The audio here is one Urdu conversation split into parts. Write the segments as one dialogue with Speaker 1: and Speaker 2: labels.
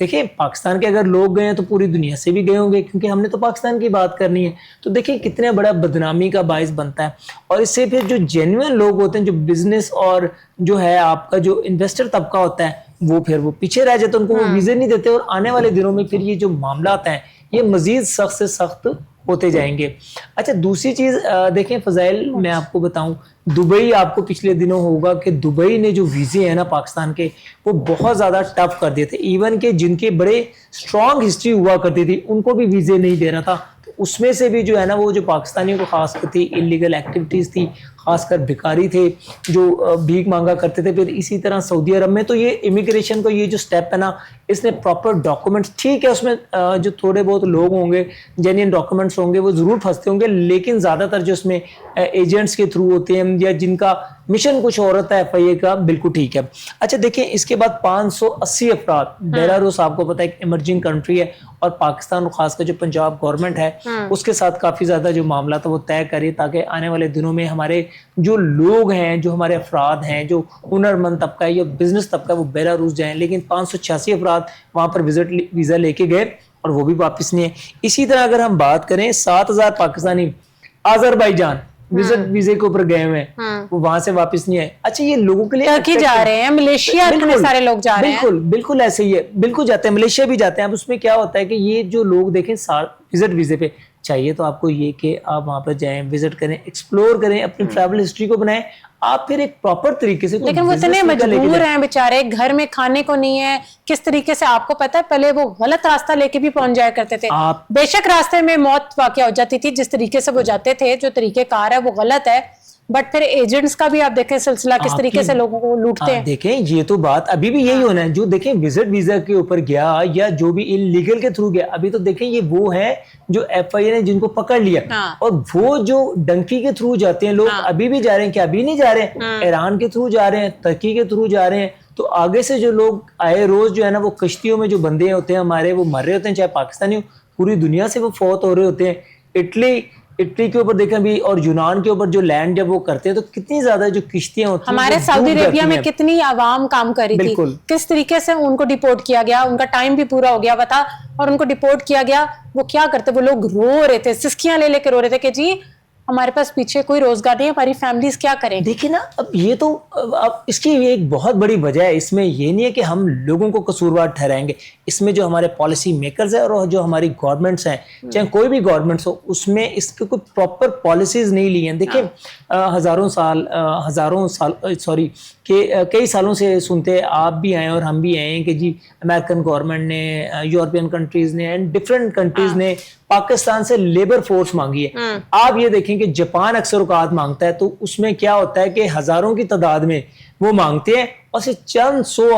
Speaker 1: دیکھیں پاکستان کے اگر لوگ گئے ہیں تو پوری دنیا سے بھی گئے ہوں گے, کیونکہ ہم نے تو پاکستان کی بات کرنی ہے. تو دیکھیں کتنے بڑا بدنامی کا باعث بنتا ہے. اور اس سے پھر جو جینوئن لوگ ہوتے ہیں, جو بزنس اور جو ہے آپ کا جو انویسٹر طبقہ ہوتا ہے, وہ پھر وہ پیچھے رہ جاتے ہیں, ان کو وہ ویزے نہیں دیتے, اور آنے والے دنوں میں پھر یہ جو معاملات ہیں یہ مزید سخت سے سخت ہوتے جائیں گے. اچھا دوسری چیز دیکھیں فضائل, میں آپ کو بتاؤں, دبئی آپ کو پچھلے دنوں ہوگا کہ دبئی نے جو ویزے ہیں نا پاکستان کے, وہ بہت زیادہ ٹف کر دیے تھے. ایون کہ جن کے بڑے اسٹرانگ ہسٹری ہوا کرتی تھی ان کو بھی ویزے نہیں دے رہا تھا. تو اس میں سے بھی جو ہے نا وہ جو پاکستانیوں کو خاص کر تھی, انلیگل ایکٹیویٹیز تھی, خاص کر بھکاری تھے جو بھیک مانگا کرتے تھے. پھر اسی طرح سعودی عرب میں تو یہ امیگریشن کا یہ جو سٹیپ ہے نا, اس نے پراپر ڈاکومنٹس, ٹھیک ہے اس میں جو تھوڑے بہت لوگ ہوں گے جینین ڈاکومنٹس ہوں گے وہ ضرور پھنستے ہوں گے, لیکن زیادہ تر جو اس میں ایجنٹس کے تھرو ہوتے ہیں یا جن کا مشن کچھ اور ہوتا ہے FIA کا, بالکل ٹھیک ہے. اچھا دیکھیں اس کے بعد 580 افراد, بیلاروس آپ کو پتا ہے ایک ایمرجنگ کنٹری ہے, اور پاکستان اور خاص کر جو پنجاب گورنمنٹ ہے اس کے ساتھ کافی زیادہ جو معاملات وہ طے کرے, تاکہ آنے والے دنوں میں ہمارے جو لوگ ہیں, جو ہمارے افراد ہیں, جو ہنرمند طبقہ ہے یا بزنس طبقہ ہے, وہ بیلاروس جائیں. لیکن 586 افراد وہاں پر ویزا لے کے گئے اور وہ بھی واپس نہیں ہے. اسی طرح اگر ہم بات کریں 7000 پاکستانی آذربائیجان ویزے کے اوپر گئے ہوئے ہیں, وہ وہاں سے واپس نہیں آئے. اچھا یہ لوگوں کے لیے
Speaker 2: ترکی جا رہے ہیں, ملیشیا اتنے سارے لوگ جا رہے ہیں,
Speaker 1: بالکل ایسے ہی ہے, بالکل جاتے ہیں, ملیشیا بھی جاتے ہیں. اب اس میں کیا ہوتا ہے کہ یہ جو لوگ دیکھیں وزٹ ویزے پہ, چاہیے تو آپ کو یہ کہ آپ وہاں پر جائیں, وزٹ کریں, ایکسپلور کریں, اپنی ٹریول ہسٹری کو بنائیں, آپ پھر ایک پراپر طریقے سے.
Speaker 2: لیکن وہ اتنے مجبور ہیں بیچارے, گھر میں کھانے کو نہیں ہے, کس طریقے سے, آپ کو پتا ہے پہلے وہ غلط راستہ لے کے بھی پہنچ جایا کرتے تھے. بے شک راستے میں موت واقع ہو جاتی تھی, جس طریقے سے وہ جاتے تھے, جو طریقہ کار ہے وہ غلط ہے, بٹ پھر ایجنٹس کا بھی آپ دیکھیں سلسلہ کس طریقے سے لوگوں کو لوٹتے ہیں.
Speaker 1: دیکھیں یہ تو بات ابھی بھی یہی ہونا ہے, جو دیکھیں وزٹ ویزا کے اوپر گیا یا جو بھی انلیگل کے تھرو گیا, ابھی تو دیکھیں یہ وہ ہے جو FIA نے جن کو پکڑ لیا, اور وہ جو ڈنکی کے تھرو جاتے ہیں لوگ, ابھی بھی جا رہے ہیں, کہ ابھی نہیں جا رہے ہیں, ایران کے تھرو جا رہے ہیں, ترکی کے تھرو جا رہے ہیں. تو آگے سے جو لوگ آئے روز جو ہے نا وہ کشتیوں میں جو بندے ہوتے ہیں ہمارے, وہ مر رہے ہوتے ہیں, چاہے پاکستانی ہو, پوری دنیا سے وہ فوت ہو رہے ہوتے ہیں. اٹلی کے اوپر دیکھیں بھی, اور یونان کے اوپر جو لینڈ جب وہ کرتے ہیں تو کتنی زیادہ جو کشتیاں ہوتی ہیں.
Speaker 2: ہمارے سعودی عربیہ میں کتنی عوام کام کر رہی تھی, کس طریقے سے ان کو ڈیپورٹ کیا گیا, ان کا ٹائم بھی پورا ہو گیا ہوا تھا اور ان کو ڈیپورٹ کیا گیا. وہ کیا کرتے, وہ لوگ رو رہے تھے, سسکیاں لے کے رو رہے تھے کہ جی ہمارے پاس پیچھے کوئی روزگار نہیں ہے, ہماری فیملیز کیا کریں.
Speaker 1: دیکھیں نا اب یہ تو اب اس کی ایک بہت بڑی وجہ ہے, اس میں یہ نہیں ہے کہ ہم لوگوں کو قصوروار ٹھہرائیں گے, اس میں جو ہمارے پالیسی میکرز ہیں اور جو ہماری گورنمنٹس ہیں, چاہے کوئی بھی گورنمنٹس ہو, اس میں اس کے کوئی پراپر پالیسیز نہیں لی ہیں. دیکھیں ہزاروں سال کئی سالوں سے سنتے آپ بھی آئے اور ہم بھی آئے ہیں کہ جی امریکن گورنمنٹ نے, یورپین کنٹریز نے اینڈ ڈفرینٹ کنٹریز نے پاکستان سے لیبر فورس مانگی ہے. آپ یہ دیکھیں کہ جاپان اکثر اوقات مانگتا ہے, تو اس میں کیا ہوتا ہے کہ ہزاروں کی تعداد میں وہ مانگتے ہیں, اور صرف چند سو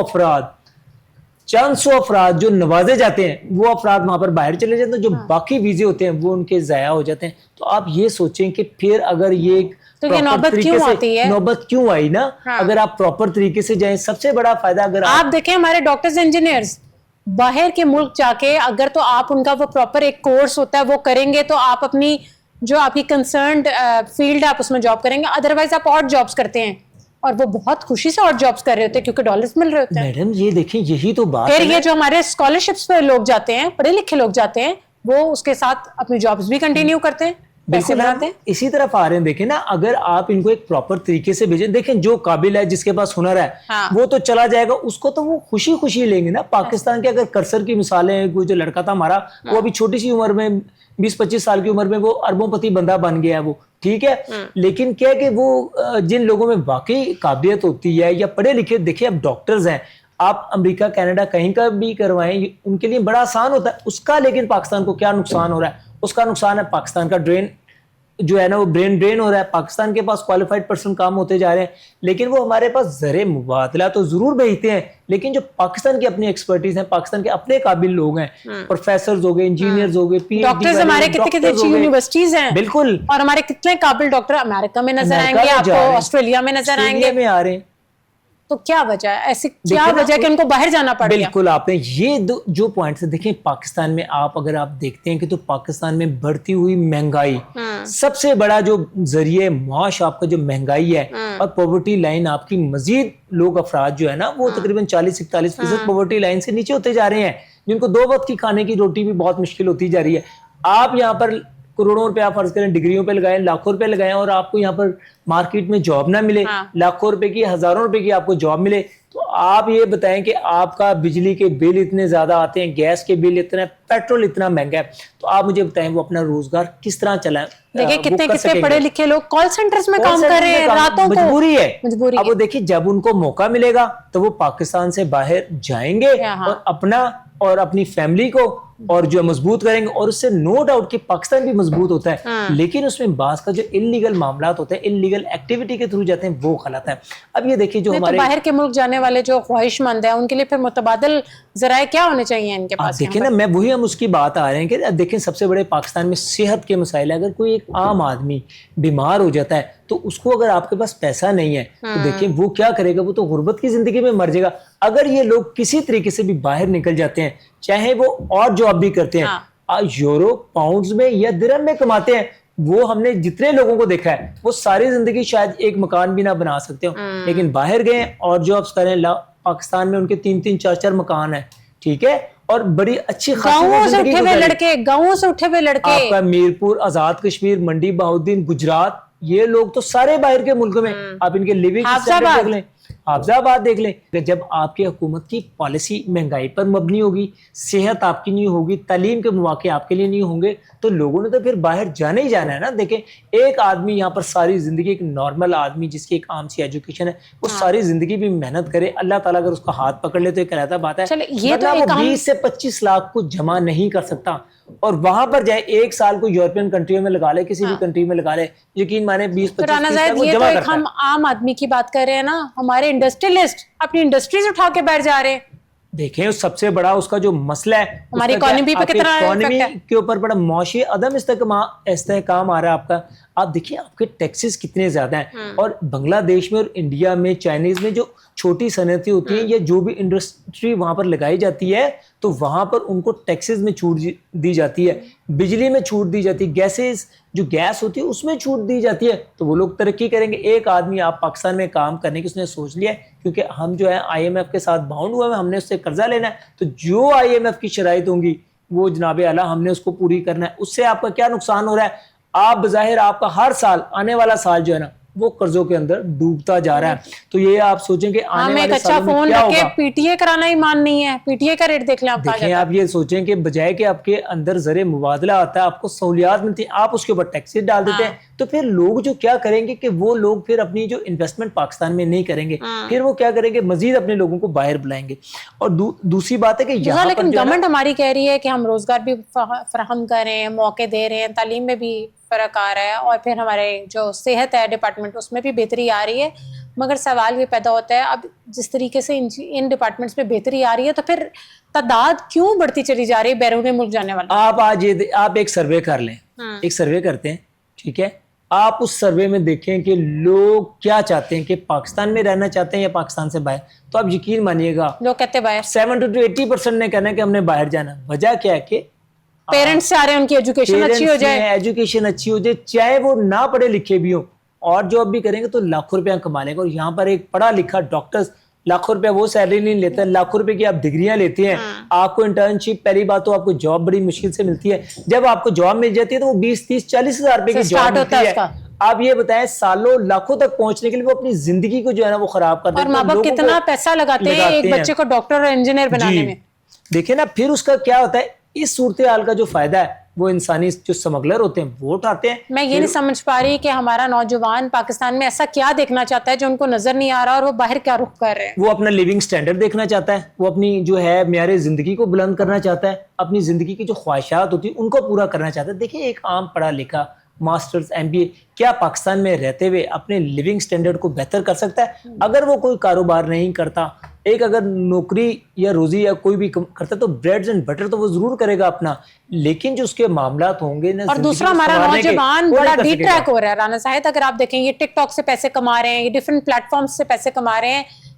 Speaker 1: افراد جو نوازے جاتے ہیں, وہ افراد وہاں پر باہر چلے جاتے ہیں, جو باقی ویزے ہوتے ہیں وہ ان کے ضائع ہو جاتے ہیں. تو آپ یہ سوچیں کہ پھر اگر یہ نوبت کیوں آئی نا, اگر آپ پراپر طریقے سے جائیں, سب سے بڑا فائدہ اگر
Speaker 2: آپ دیکھیں ہمارے ڈاکٹرز انجینئرز باہر کے ملک جا کے, اگر تو آپ ان کا وہ پراپر ایک کورس ہوتا ہے وہ کریں گے, تو آپ اپنی جو آپ کی کنسرنڈ فیلڈ آپ اس میں جاب کریں گے. ادروائز آپ اور جابس کرتے ہیں, اور وہ بہت خوشی سے اور جابس کر رہے ہوتے ہیں کیونکہ ڈالرز مل رہے ہوتے ہیں.
Speaker 1: میڈم یہ دیکھیں یہی تو بات
Speaker 2: ہے. یہ جو ہمارے اسکالرشپس پہ لوگ جاتے ہیں, پڑھے لکھے لوگ جاتے ہیں, وہ اس کے ساتھ اپنی جابس بھی کنٹینیو کرتے ہیں,
Speaker 1: بالکل اسی طرف آ رہے ہیں. دیکھیں نا اگر آپ ان کو ایک پراپر طریقے سے بھیجیں, دیکھیں جو قابل ہے, جس کے پاس ہنر ہے, وہ تو چلا جائے گا, اس کو تو وہ خوشی لیں گے نا. پاکستان کے اگر کرسر کی مثالیں, وہ جو لڑکا تھا ہمارا, وہ ابھی چھوٹی سی عمر میں 20-25 سال کی عمر میں وہ اربوں پتی بندہ بن گیا ہے, وہ ٹھیک ہے. لیکن کیا کہ وہ جن لوگوں میں واقعی قابلیت ہوتی ہے یا پڑھے لکھے, دیکھیں اب ڈاکٹرز ہیں, آپ امریکہ کینیڈا کہیں کا بھی کروائیں, ان کے لیے بڑا آسان ہوتا ہے اس کا. لیکن پاکستان کو کیا نقصان ہو رہا ہے, اس کا نقصان ہے پاکستان کا ڈرین جو ہے نا, وہ برین ڈرین ہو رہا ہے. پاکستان کے پاس کوالیفائڈ پرسن کام ہوتے جا رہے ہیں, لیکن وہ ہمارے پاس زر مبادلہ تو ضرور بھیجتے ہیں, لیکن جو پاکستان کی اپنی ایکسپرٹیز ہیں, پاکستان کے اپنے قابل لوگ ہیں, پروفیسرز ہو گئے, انجینئرز ہو گئے,
Speaker 2: ڈاکٹرز ہمارے کتنے اچھی یونیورسٹیز ہیں,
Speaker 1: بالکل,
Speaker 2: اور ہمارے کتنے قابل ڈاکٹر امریکہ میں نظر آئیں گے, آپ کو آسٹریلیا میں نظر آئیں گے,
Speaker 1: میں آ رہے ہیں.
Speaker 2: تو کیا وجہ ہے ایسی، کیا وجہ ہے کہ ان کو باہر جانا پڑ گیا؟
Speaker 1: بالکل آپ نے یہ جو پوائنٹس دیکھیں پاکستان میں، اگر آپ دیکھتے ہیں کہ تو پاکستان میں بڑھتی ہوئی مہنگائی سب سے بڑا جو ذریعہ معاش آپ کا جو مہنگائی ہے، اور پاورٹی لائن آپ کی مزید لوگ افراد جو ہے نا وہ تقریباً 40-41% پاورٹی لائن سے نیچے ہوتے جا رہے ہیں، جن کو 2 وقت کی کھانے کی روٹی بھی بہت مشکل ہوتی جا رہی ہے۔ آپ یہاں پر کروڑوں روپے آپ فرض کریں ڈگریوں پہ لگائیں، لاکھوں روپے لگائیں، اور آپ کو یہاں پر مارکیٹ میں جاب نہ ملے، لاکھوں روپے کی، ہزاروں روپے کی آپ کو جاب ملے، تو آپ یہ بتائیں کہ آپ کا بجلی کے بل اتنے زیادہ آتے ہیں، گیس کے بل اتنے، پیٹرول اتنا مہنگا ہے، تو آپ مجھے بتائیں وہ اپنا روزگار کس طرح چلائیں؟
Speaker 2: دیکھیں کتنے پڑھے لکھے لوگ کال سینٹرز میں کام کر رہے ہیں راتوں کو،
Speaker 1: مجبوری ہے۔ اب وہ دیکھیں جب ان کو موقع ملے گا تو وہ پاکستان سے باہر جائیں گے اور اپنا اور اپنی فیملی کو اور جو مضبوط کریں گے، اور اس سے نو ڈاؤٹ کہ پاکستان بھی مضبوط ہوتا ہے، لیکن اس میں بعض کا جو انلیگل معاملات ہوتے ہیں، انلیگل ایکٹیویٹی کے تھرو جاتے ہیں، وہ غلط ہے۔ اب یہ دیکھیے جو ہمارے
Speaker 2: باہر کے ملک جانے والے جو خواہش مند ہیں ان کے لیے پھر متبادل ذرائع کیا ہونے چاہیے ان کے پاس؟
Speaker 1: دیکھیں نا، ہم اس کی بات آ رہے ہیں کہ دیکھیں سب سے بڑے پاکستان میں صحت کے مسائل، اگر کوئی ایک عام آدمی بیمار ہو جاتا ہے تو اس کو اگر آپ کے پاس پیسہ نہیں ہے تو دیکھیں وہ کیا کرے گا، وہ تو غربت کی زندگی میں مر جائے گا۔ اگر یہ لوگ کسی طریقے سے بھی باہر نکل جاتے ہیں، چاہے وہ اور جاب بھی کرتے ہیں، یورو پاؤنڈز میں یا درہم میں کماتے ہیں، وہ ہم نے جتنے لوگوں کو دیکھا ہے وہ ساری زندگی شاید ایک مکان بھی نہ بنا سکتے ہو، لیکن باہر گئے اور جابس کریں، پاکستان میں ان کے 3-3 4-4 مکان ہیں، ٹھیک ہے، اور بڑی اچھی
Speaker 2: گاؤں سے اٹھے ہوئے لڑکے،
Speaker 1: آپ کا میرپور، آزاد کشمیر، منڈی بہاؤدین، گجرات، یہ لوگ تو سارے باہر کے ملکوں میں، آپ ان کے لیونگ اسٹینڈرڈ دیکھ لیں، حافظ آباد دیکھ لیں۔ جب آپ کی حکومت کی پالیسی مہنگائی پر مبنی ہوگی، صحت آپ کی نہیں ہوگی، تعلیم کے مواقع آپ کے لیے نہیں ہوں گے، تو لوگوں نے تو پھر باہر جانا ہی جانا ہے نا۔ دیکھیں ایک آدمی یہاں پر ساری زندگی، ایک نارمل آدمی جس کی ایک عام سی ایجوکیشن ہے، وہ ساری زندگی بھی محنت کرے، اللہ تعالیٰ اگر اس کا ہاتھ پکڑ لے تو ایک علیحدہ بات ہے، ورنہ وہ 20 سے 25 لاکھ کو جمع نہیں کر سکتا، اور وہاں پر جائے 1 سال کو یورپین کنٹریوں میں لگا لے، کسی بھی کنٹری میں لگا لے، یقین مانے 20-25 لاکھ وہ جمع کرتا ہے۔
Speaker 2: ہم عام آدمی کی بات کر رہے ہیں نا، ہمارے انڈسٹریلسٹ اپنی انڈسٹریز اٹھا کے بیٹھ جا رہے ہیں۔
Speaker 1: دیکھیں سب سے بڑا اس کا جو مسئلہ ہے،
Speaker 2: ہماری اکانومی پہ کتنا
Speaker 1: اکانومی کے اوپر بڑا معاشی عدم استحکام آ رہا ہے آپ کا۔ آپ دیکھیں آپ کے ٹیکسز کتنے زیادہ ہیں، اور بنگلہ دیش میں اور انڈیا میں، چائنیز میں جو چھوٹی صنعتیں ہوتی ہیں یا جو بھی انڈسٹری وہاں پر لگائی جاتی ہے، تو وہاں پر ان کو ٹیکسز میں چھوٹ دی جاتی ہے، بجلی میں چھوٹ دی جاتی ہے، جو گیس ہوتی ہے اس میں چھوٹ دی جاتی ہے، تو وہ لوگ ترقی کریں گے۔ ایک آدمی آپ پاکستان میں کام کرنے کی اس نے سوچ لیا ہے، کیونکہ ہم جو ہے IMF کے ساتھ باؤنڈ ہوا ہے، ہم نے اس سے قرضہ لینا ہے، تو جو IMF کی شرائط ہوں گی وہ جناب اعلیٰ ہم نے اس کو پوری کرنا ہے۔ اس سے آپ کا کیا نقصان ہو رہا ہے؟ آپ بظاہر آپ کا ہر سال، آنے والا سال جو ہے نا وہ قرضوں کے اندر ڈوبتا جا رہا ہے۔ تو یہ آپ سوچیں کہ آنے والے سالوں میں کیا ہوگا۔
Speaker 2: پی ٹی اے کرانا ہی مان نہیں ہے، پی ٹی اے کا ریٹ دیکھ لیں آپ۔
Speaker 1: دیکھیں آپ یہ سوچیں کہ بجائے کہ آپ کے اندر زر مبادلہ آتا ہے، آپ کو سہولیات ملتی ہیں، آپ اس کے اوپر ٹیکسز ڈال دیتے ہیں، تو پھر لوگ جو کیا کریں گے کہ وہ لوگ پھر اپنی جو انویسٹمنٹ پاکستان میں نہیں کریں گے، پھر وہ کیا کریں گے، مزید اپنے لوگوں کو باہر بلائیں گے۔ اور دوسری بات ہے کہ یہاں پر
Speaker 2: لیکن گورنمنٹ ہماری کہہ رہی ہے کہ ہم روزگار بھی فراہم کر رہے ہیں، موقع دے رہے ہیں، تعلیم میں بھی فرق آ رہا ہے، اور پھر ہمارے جو صحت ہے ڈپارٹمنٹ اس میں بھی بہتری آ رہی ہے، مگر سوال یہ پیدا ہوتا ہے اب جس طریقے سے ان ڈپارٹمنٹس میں بہتری آ رہی ہے تو پھر تعداد کیوں بڑھتی چلی جا رہی ہے بیرون ملک جانے والا؟
Speaker 1: آپ ایک سروے کر لیں، ایک سروے کرتے ہیں، ٹھیک ہے، آپ اس سروے میں دیکھیں کہ لوگ کیا چاہتے ہیں، کہ پاکستان میں رہنا چاہتے ہیں یا پاکستان سے باہر، تو آپ یقین مانیے گا
Speaker 2: لوگ کہتے ہیں باہر۔
Speaker 1: 70 to 80% نے کہنا ہے کہ ہم نے باہر جانا۔ وجہ کیا ہے کہ
Speaker 2: پیرنٹس سے آ رہے ہیں، ان کی ایجوکیشن اچھی ہو جائے،
Speaker 1: ایجوکیشن اچھی ہو جائے، چاہے وہ نہ پڑھے لکھے بھی ہوں، اور جاب بھی کریں گے تو لاکھوں روپیہ کما لیں گے۔ اور یہاں پر ایک پڑھا لکھا ڈاکٹر لاکھوں روپیہ وہ سیلری نہیں لیتا، لاکھوں روپے کی آپ ڈگریاں لیتے ہیں، آپ کو انٹرنشپ، پہلی بات تو آپ کو جاب بڑی مشکل سے ملتی ہے، جب آپ کو جاب مل جاتی ہے تو وہ 20-30-40 ہزار روپے کی جاب ملتی ہے۔ آپ یہ بتائیں سالوں لاکھوں تک پہنچنے کے لیے وہ اپنی زندگی کو جو ہے نا وہ خراب کر دیتے ہیں،
Speaker 2: اور ماں باپ کتنا پیسہ لگاتے ہیں ایک بچے کو ڈاکٹر اور انجینئر بنانے میں۔
Speaker 1: دیکھیں نا پھر اس کا کیا ہوتا ہے، اس صورتحال کا جو فائدہ ہے وہ انسانی جو سمگلر ہوتے ہیں وہ اٹھاتے ہیں۔
Speaker 2: میں یہ نہیں سمجھ پا رہی کہ ہمارا نوجوان پاکستان میں ایسا کیا دیکھنا چاہتا ہے جو ان کو نظر نہیں آ رہا، اور وہ باہر کیا رخ کر رہے ہیں۔
Speaker 1: وہ اپنا لیونگ سٹینڈرڈ دیکھنا چاہتا ہے، وہ اپنی جو ہے معیار زندگی کو بلند کرنا چاہتا ہے، اپنی زندگی کی جو خواہشات ہوتی ہیں ان کو پورا کرنا چاہتا ہے۔ دیکھیں ایک عام پڑھا لکھا ماسٹرز MBA کیا پاکستان میں رہتے ہوئے اپنے لیونگ سٹینڈرڈ کو بہتر کر سکتا ہے؟ اگر وہ کوئی کاروبار نہیں کرتا، ایک اگر نوکری یا روزی یا کوئی بھی کرتا تو بریڈ اینڈ بٹر تو وہ ضرور کرے گا اپنا، لیکن جو اس کے معاملات ہوں گے نا،
Speaker 2: اور دوسرا ہمارا نوجوان بڑا ڈی ٹریک ہو رہا ہے۔ رانا صاحب اگر آپ دیکھیں یہ ٹک ٹاک سے پیسے کما رہے ہیں، یہ ڈفرینٹ پلیٹ فارمز سے پیسے کما رہے ہیں،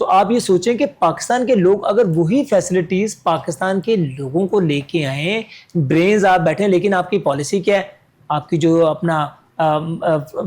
Speaker 1: تو آپ یہ سوچیں کہ پاکستان کے لوگ اگر وہی فیسلٹیز پاکستان کے لوگوں کو لے کے آئیں, برینز آپ بیٹھیں, لیکن آپ کی پالیسی کیا ہے, آپ کی جو اپنا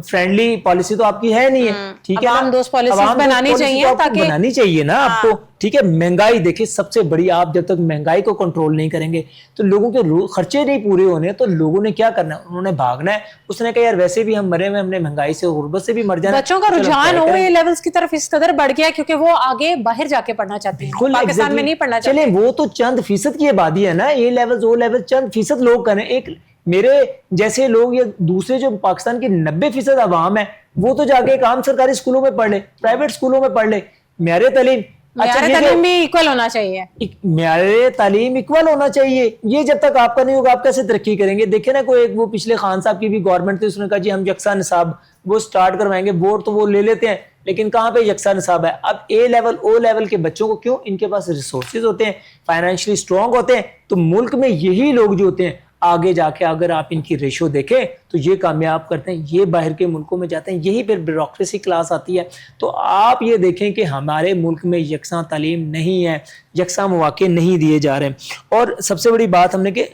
Speaker 1: فرینڈلی پالیسی تو آپ کی ہے نہیں ہے, ٹھیک ہے,
Speaker 2: عوام دوست پالیسیز بنانی چاہیے تاکہ
Speaker 1: بنانی چاہیے نا آپ کو, ٹھیک ہے. مہنگائی دیکھیں سب سے بڑی, آپ جب تک مہنگائی کو کنٹرول نہیں کریں گے تو لوگوں کے خرچے نہیں پورے ہونے, تو لوگوں نے کیا کرنا ہے, انہوں نے بھاگنا ہے. اس نے کہا یار ویسے بھی ہم مرے ہوئے, ہم نے مہنگائی سے غربت سے بھی مر جانا.
Speaker 2: بچوں کا رجحان او اے لیولز کی طرف اس قدر بڑھ گیا کیونکہ وہ آگے باہر جا کے پڑھنا چاہتے ہیں, پاکستان میں نہیں پڑھنا چاہتے.
Speaker 1: چلیں وہ تو چند فیصد کی آبادی ہے نا, اے لیول او لیول چند فیصد لوگ کریں. ایک میرے جیسے لوگ یا دوسرے جو پاکستان کی 90% عوام ہے وہ تو جا کے ایک عام سرکاری اسکولوں میں پڑھ لے, پرائیویٹ اسکولوں میں پڑھ لے. معیار تعلیم
Speaker 2: بھی ایکول ہونا چاہیے,
Speaker 1: معیار تعلیم ایکول ہونا چاہیے. یہ جب تک آپ کا نہیں ہوگا آپ کیسے ترقی کریں گے؟ دیکھیں نا کوئی ایک وہ پچھلے خان صاحب کی بھی گورنمنٹ تھی, اس نے کہا جی ہم یکساں نصاب وہ سٹارٹ کروائیں گے, ووٹ تو وہ لے لیتے ہیں لیکن کہاں پہ یکساں نصاب ہے. اب اے لیول او لیول کے بچوں کو کیوں, ان کے پاس ریسورسز ہوتے ہیں, فائنینشلی اسٹرانگ ہوتے ہیں, تو ملک میں یہی لوگ جو ہوتے ہیں آگے جا کے اگر آپ ان کی ریشو دیکھیں تو یہ کامیاب کرتے ہیں, یہ باہر کے ملکوں میں جاتے ہیں, یہی پھر بیوروکریسی کلاس آتی ہے. تو آپ یہ دیکھیں کہ ہمارے ملک میں یکساں تعلیم نہیں ہے, یکساں مواقع نہیں دیے جا رہے ہیں. اور سب سے بڑی بات ہم نے کہ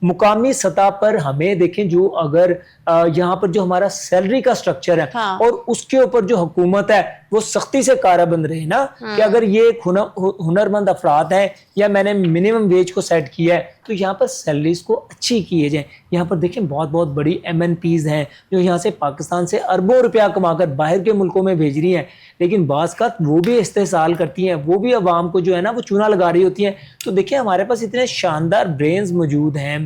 Speaker 1: مقامی سطح پر ہمیں دیکھیں جو اگر یہاں پر جو ہمارا سیلری کا سٹرکچر ہے اور اس کے اوپر جو حکومت ہے وہ سختی سے کارا بند رہے نا, کہ اگر یہ ہنرمند افراد ہیں یا میں نے منیمم ویج کو سیٹ کیا ہے تو یہاں پر سیلریز کو اچھی کیے جائیں. یہاں پر دیکھیں بہت بہت بڑی ایم این پیز ہیں جو یہاں سے پاکستان سے اربوں روپیہ کما کر باہر کے ملکوں میں بھیج رہی ہیں, لیکن بعض کا وہ بھی استحصال کرتی ہیں, وہ بھی عوام کو جو ہے نا وہ چونا لگا رہی ہوتی ہیں. تو دیکھیں ہمارے پاس اتنے شاندار برینز موجود ہیں,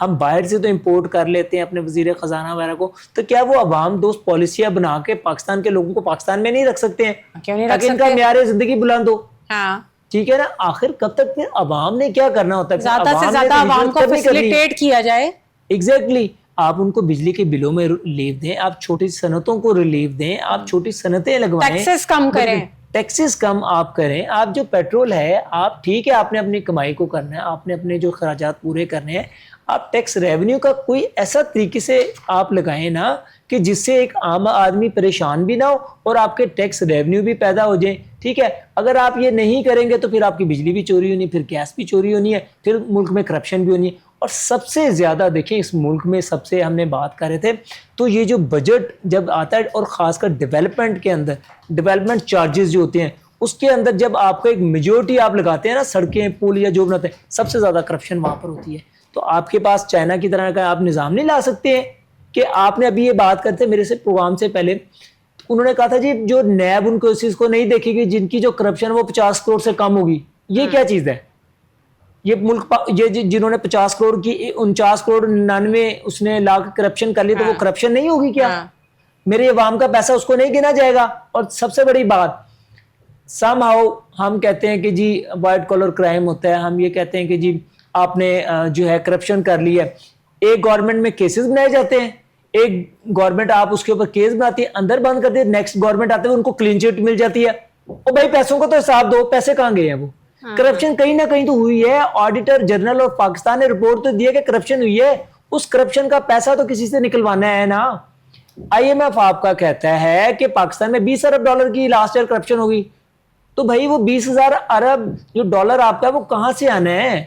Speaker 1: ہم باہر سے تو امپورٹ کر لیتے ہیں اپنے وزیر خزانہ وغیرہ کو, تو کیا وہ عوام دوست پالیسیاں بنا کے پاکستان کے لوگوں کو پاکستان میں نہیں رکھ سکتے ہیں تاکہ ان کا معیار زندگی بلند ہو؟ ٹھیک ہے نا, آخر کب تک پھر عوام نے کیا کرنا ہوتا ہے,
Speaker 2: زیادہ سے زیادہ عوام کو فیسیلیٹیٹ کیا جائے.
Speaker 1: ایگزیکٹلی, آپ ان کو بجلی کے بلوں میں ریلیف دیں, آپ چھوٹی صنعتوں کو ریلیف دیں, آپ چھوٹی صنعتیں لگوائیں,
Speaker 2: ٹیکسز کم کریں,
Speaker 1: ٹیکسز کم آپ کریں. آپ جو پیٹرول ہے آپ ٹھیک ہے آپ نے اپنی کمائی کو کرنا ہے, آپ نے اپنے جو اخراجات پورے کرنے ہیں, آپ ٹیکس ریونیو کا کوئی ایسا طریقے سے آپ لگائیں نا کہ جس سے ایک عام آدمی پریشان بھی نہ ہو اور آپ کے ٹیکس ریونیو بھی پیدا ہو جائیں. ٹھیک ہے, اگر آپ یہ نہیں کریں گے تو پھر آپ کی بجلی بھی چوری ہونی, پھر گیس بھی چوری ہونی ہے, پھر ملک میں کرپشن بھی ہونی ہے. اور سب سے زیادہ دیکھیں اس ملک میں سب سے ہم نے بات کر رہے تھے تو یہ جو بجٹ جب آتا ہے اور خاص کر ڈیولپمنٹ کے اندر ڈیولپمنٹ چارجز جو ہوتے ہیں اس کے اندر جب آپ کا ایک میجورٹی آپ لگاتے ہیں نا سڑکیں پل یا جو بناتے ہیں, سب سے زیادہ کرپشن وہاں پر ہوتی ہے. تو آپ کے پاس چائنا کی طرح کا آپ نظام نہیں لا سکتے ہیں کہ آپ نے ابھی یہ بات کرتے میرے سے پروگرام سے پہلے, انہوں نے کہا تھا جی جو نیب ان کو اس چیز کو نہیں دیکھے گی جن کی جو کرپشن وہ 50 کروڑ سے کم ہوگی. یہ کیا چیز ہے؟ یہ ملک یہ جنہوں نے 50 کروڑ کی 49 کروڑ 99 اس نے لاکھ کرپشن کر لی تو وہ کرپشن نہیں ہوگی کیا؟ میرے عوام کا پیسہ اس کو نہیں گنا جائے گا. اور سب سے بڑی بات سم ہاؤ ہم کہتے ہیں کہ جی وائٹ کالر کرائم ہوتا ہے, ہم یہ کہتے ہیں کہ جی آپ نے جو ہے کرپشن کر لی ہے, ایک گورنمنٹ میں کیسز بنائے جاتے ہیں, ایک گورنمنٹ آپ اس کے اوپر کیس بناتی ہے اندر بند کرتی ہے, نیکسٹ گورنمنٹ آتے ہیں ان کو کلین چٹ مل جاتی ہے. اور بھائی پیسوں کا تو حساب دو, پیسے کہاں گئے ہیں؟ وہ کرپشن کہیں نہ کہیں تو ہوئی ہے. آڈیٹر جنرل آف پاکستان نے رپورٹ تو دیا کہ کرپشن ہوئی ہے, اس کرپشن کا پیسہ تو کسی سے نکلوانا ہے نا. آئی ایم ایف آپ کا کہتا ہے کہ پاکستان میں 20 ارب ڈالر کی لاسٹ ایئر کرپشن ہوگی, تو بھائی وہ 20,000 ارب جو ڈالر آپ کا وہ کہاں سے آنا ہے؟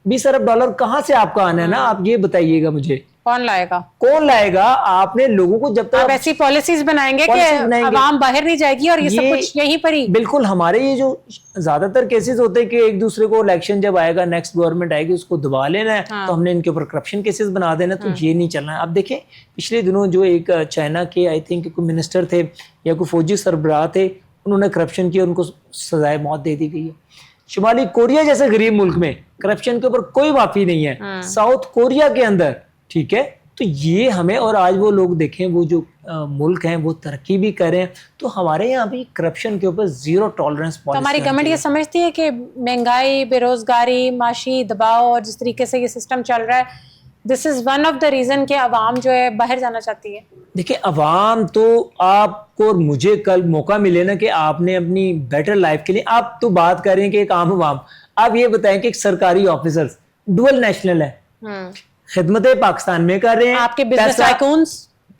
Speaker 1: 20 ارب ڈالر کہاں سے آپ کا آنا ہے نا, آپ یہ بتائیے گا مجھے.
Speaker 2: کون لائے گا؟
Speaker 1: کون لائے گا؟ آپ نے لوگوں کو جب تک
Speaker 2: ایسی پالیسیز بنائیں گے کہ عوام باہر نہیں جائے گی اور یہ سب کچھ یہیں پر ہی.
Speaker 1: بالکل, ہمارے یہ جو زیادہ تر کیسز ہوتے ہیں کہ ایک دوسرے کو الیکشن جب آئے گا نیکسٹ گورنمنٹ آئے گی اس کو دبا لینا ہے تو ہم نے ان کے اوپر کرپشن کیسز بنا دینا, تو یہ نہیں چلنا ہے. اب دیکھیں پچھلے دنوں جو ایک چائنا کے آئی تھنک کوئی منسٹر تھے یا کوئی فوجی سربراہ تھے, انہوں نے کرپشن کیا, ان کو سزائے موت دے دی گئی ہے. شمالی کوریا جیسے غریب ملک میں کرپشن کے اوپر کوئی معافی نہیں ہے, ساؤتھ کوریا کے اندر. ٹھیک ہے, تو یہ ہمیں, اور آج وہ لوگ دیکھیں وہ جو ملک ہیں وہ ترقی بھی کریں, تو ہمارے یہاں بھی کرپشن کے اوپر زیرو ٹالرنس پالیسی.
Speaker 2: ہماری گورنمنٹ یہ سمجھتی ہے کہ مہنگائی, بے روزگاری, معاشی دباؤ اور جس طریقے سے یہ سسٹم چل رہا ہے, this is one of the reason کہ عوام جو ہے باہر جانا چاہتی ہے.
Speaker 1: دیکھیں عوام تو آپ کو اور مجھے کل موقع ملے نا کہ آپ نے اپنی بیٹر لائف کے لیے, آپ تو بات کر رہے ہیں کہ ایک عام عوام, آپ یہ بتائیں کہ ایک سرکاری آفیسر ڈوئل نیشنل ہے, خدمت پاکستان میں کر رہے ہیں,
Speaker 2: آپ کے بزنس ٹائکونز